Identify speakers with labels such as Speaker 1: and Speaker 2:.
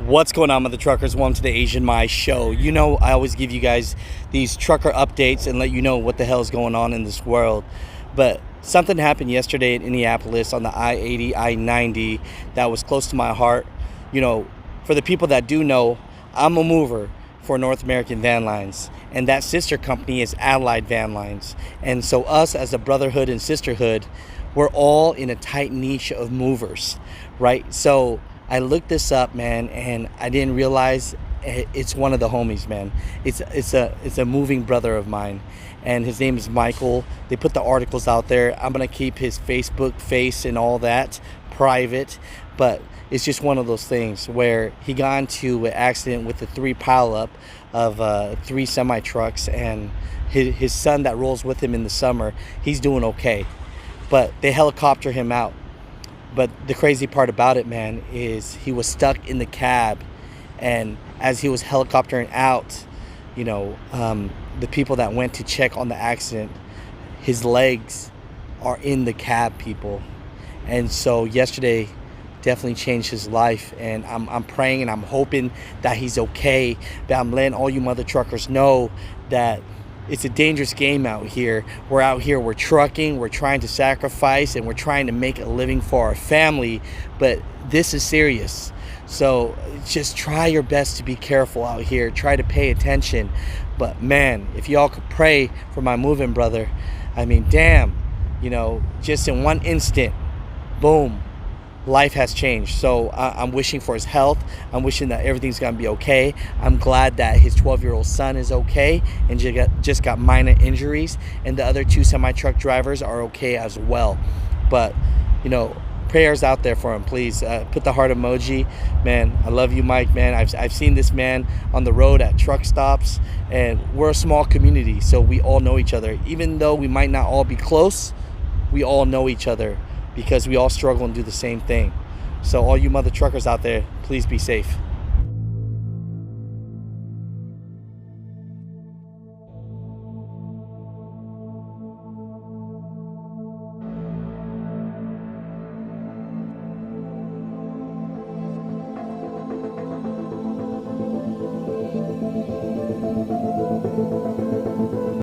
Speaker 1: What's going on with the truckers? Welcome to the Asian My Show. You know, I always give you guys these trucker updates and let you know what the hell is going on in this world. But something happened yesterday in Indianapolis on the I-80, I-90 that was close to my heart. You know, for the people that do know, I'm a mover for North American Van Lines, and that sister company is Allied Van Lines. And so us as a brotherhood and sisterhood, we're all in a tight niche of movers, right? So I looked this up, man, and I didn't realize it's one of the homies, man. It's a moving brother of mine, and his name is Michael. They put the articles out there. I'm gonna keep his Facebook face and all that private, but it's just one of those things where he got into an accident with the three pileup of three semi trucks, and his son that rolls with him in the summer, he's doing okay, but they helicopter him out. But the crazy part about it, man, is he was stuck in the cab, and as he was helicoptering out, you know, the people that went to check on the accident, his legs are in the cab, people. And so yesterday definitely changed his life, and I'm praying and I'm hoping that he's okay. But I'm letting all you mother truckers know that it's a dangerous game out here. We're out here, we're trucking, we're trying to sacrifice, and we're trying to make a living for our family, but this is serious. So just try your best to be careful out here. Try to pay attention. But man, if y'all could pray for my moving brother, I mean, damn, you know, just in one instant, boom, life has changed. So I'm wishing for his health. I'm wishing that everything's gonna be okay. I'm glad that his 12-year-old son is okay and just got minor injuries, and the other two semi-truck drivers are okay as well. But you know, prayers out there for him, please. Put the heart emoji. Man, I love you, Mike, man. I've seen this man on the road at truck stops, and we're a small community, so we all know each other. Even though we might not all be close, we all know each other, because we all struggle and do the same thing. So all you mother truckers out there, please be safe.